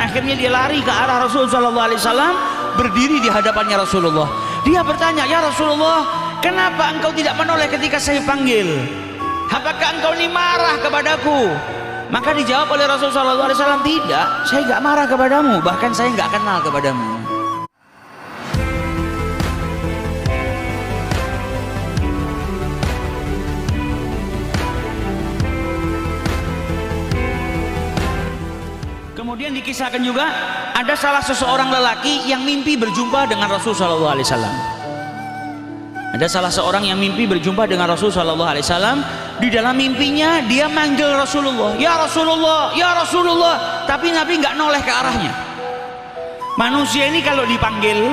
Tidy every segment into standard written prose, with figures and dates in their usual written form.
Akhirnya dia lari ke arah Rasulullah SAW, berdiri di hadapannya Rasulullah. Dia bertanya, "Ya Rasulullah, kenapa engkau tidak menoleh ketika saya panggil? Apakah engkau ini marah kepadaku?" Maka dijawab oleh Rasulullah SAW, "Tidak, saya nggak marah kepadamu, bahkan saya nggak kenal kepadamu." Kemudian dikisahkan juga ada salah seseorang lelaki yang mimpi berjumpa dengan Rasulullah SAW. Ada salah seorang yang mimpi berjumpa dengan Rasulullah SAW. Di dalam mimpinya dia manggil Rasulullah, "Ya Rasulullah, ya Rasulullah," tapi Nabi nggak noleh ke arahnya. Manusia ini kalau dipanggil,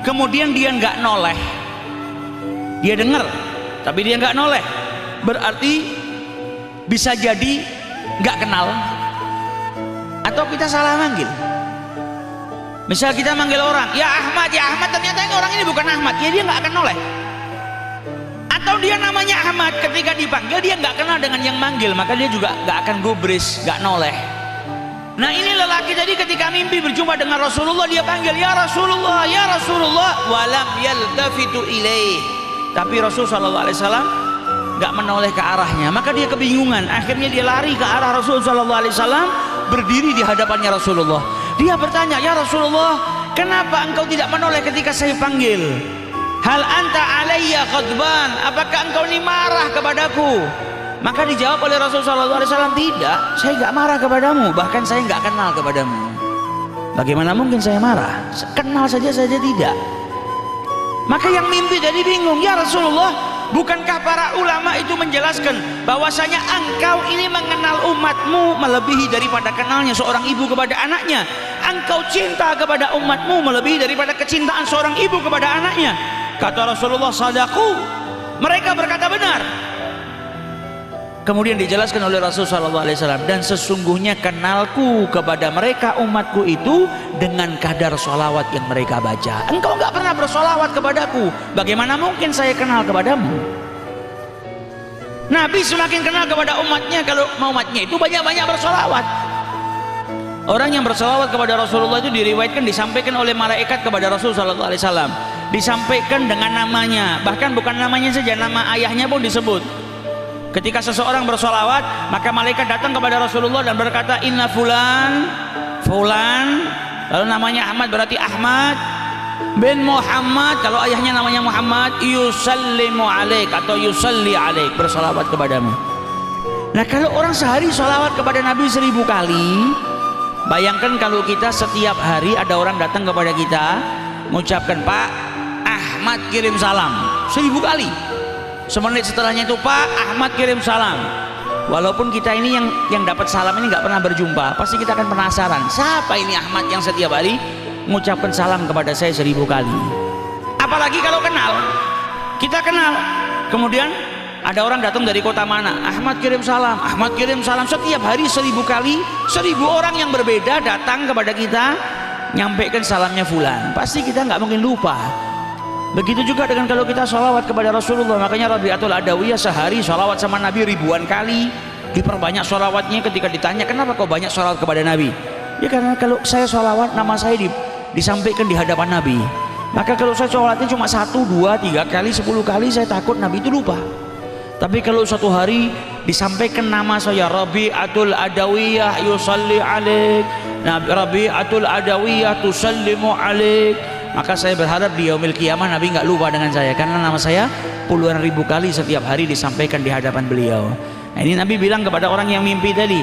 kemudian dia nggak noleh, dia dengar, tapi dia nggak noleh, berarti bisa jadi nggak kenal, atau kita salah manggil. Misal kita manggil orang, "Ya Ahmad, ya Ahmad," ternyata ini orang ini bukan Ahmad, ya dia nggak akan noleh. Atau dia namanya Ahmad, ketika dipanggil dia nggak kenal dengan yang manggil, maka dia juga nggak akan gubris, nggak noleh. Nah ini lelaki tadi ketika mimpi berjumpa dengan Rasulullah, dia panggil, "Ya Rasulullah, ya Rasulullah," walam yaltafitu ilaih, tapi Rasulullah SAW nggak menoleh ke arahnya. Maka dia kebingungan, akhirnya dia lari ke arah Rasulullah SAW, berdiri di hadapannya Rasulullah. Dia bertanya, "Ya Rasulullah, kenapa engkau tidak menoleh ketika saya panggil? Hal anta alayya ghadban, apakah engkau ini marah kepadaku?" Maka dijawab oleh Rasulullah SAW, "Tidak, saya nggak marah kepadamu, bahkan saya nggak kenal kepadamu." Bagaimana mungkin saya marah? Kenal saja tidak. Maka yang mimpi tadi bingung, "Ya Rasulullah, bukankah para ulama itu menjelaskan bahwasanya engkau ini mengenal umatmu melebihi daripada kenalnya seorang ibu kepada anaknya? Engkau cinta kepada umatmu melebihi daripada kecintaan seorang ibu kepada anaknya." Kata Rasulullah, "Sadaqu," mereka berkata benar. Kemudian dijelaskan oleh Rasulullah SAW, "Dan sesungguhnya kenalku kepada mereka umatku itu dengan kadar sholawat yang mereka baca. Engkau nggak pernah bersolawat kepadaku, bagaimana mungkin saya kenal kepadamu?" Nabi semakin kenal kepada umatnya kalau umatnya itu banyak-banyak bersolawat. Orang yang bersolawat kepada Rasulullah itu diriwayatkan disampaikan oleh malaikat kepada Rasulullah SAW, disampaikan dengan namanya, bahkan bukan namanya saja, nama ayahnya pun disebut. Ketika seseorang bersolawat, maka malaikat datang kepada Rasulullah dan berkata, "Inna fulan, fulan," lalu namanya Ahmad berarti Ahmad bin Muhammad, kalau ayahnya namanya Muhammad, "yusallimu alaik," atau yusalli alaik, bersolawat kepadamu. Nah kalau orang sehari solawat kepada Nabi 1000 kali, bayangkan kalau kita setiap hari ada orang datang kepada kita mengucapkan, "Pak Ahmad kirim salam," 1000 kali. Semenit setelahnya itu, "Pak Ahmad kirim salam." Walaupun kita ini yang dapat salam ini nggak pernah berjumpa, pasti kita akan penasaran, siapa ini Ahmad yang setiap hari mengucapkan salam kepada saya 1000 kali. Apalagi kalau kenal, kita kenal, kemudian ada orang datang dari kota mana, "Ahmad kirim salam, Ahmad kirim salam," setiap hari 1000 kali, 1000 orang yang berbeda datang kepada kita nyampaikan salamnya fulan, pasti kita nggak mungkin lupa. Begitu juga dengan kalau kita sholawat kepada Rasulullah. Makanya Rabi'atul Adawiyah sehari sholawat sama Nabi ribuan kali, diperbanyak sholawatnya. Ketika ditanya, "Kenapa kau banyak sholawat kepada Nabi?" Ya karena kalau saya sholawat, nama saya disampaikan di hadapan Nabi. Maka kalau saya sholatnya cuma 1, 2, 3 kali, 10 kali, saya takut Nabi itu lupa. Tapi kalau satu hari disampaikan nama saya, "Rabi'atul Adawiyah yusalli alaik," nah Rabi'atul Adawiyah tusallimu alaik, maka saya berharap di yaumil qiyamah Nabi nggak lupa dengan saya, karena nama saya puluhan ribu kali setiap hari disampaikan di hadapan beliau. Nah ini Nabi bilang kepada orang yang mimpi tadi,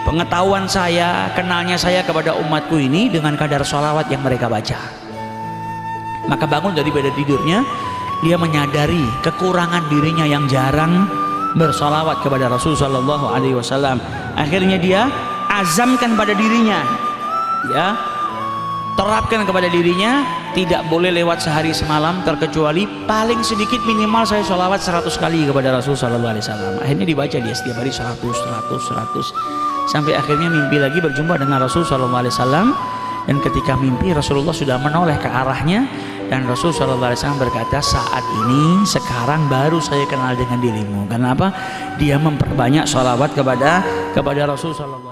pengetahuan saya, kenalnya saya kepada umatku ini dengan kadar sholawat yang mereka baca. Maka bangun daripada tidurnya, dia menyadari kekurangan dirinya yang jarang bersolawat kepada Rasulullah SAW. Akhirnya dia azamkan pada dirinya, ya, terapkan kepada dirinya, tidak boleh lewat sehari semalam terkecuali paling sedikit minimal saya sholawat 100 kali kepada Rasulullah SAW. Akhirnya dibaca dia setiap hari 100 sampai akhirnya mimpi lagi berjumpa dengan Rasulullah SAW. Dan ketika mimpi Rasulullah sudah menoleh ke arahnya, dan Rasulullah SAW berkata, "Saat ini sekarang baru saya kenal dengan dirimu." Kenapa? Dia memperbanyak sholawat kepada Rasulullah.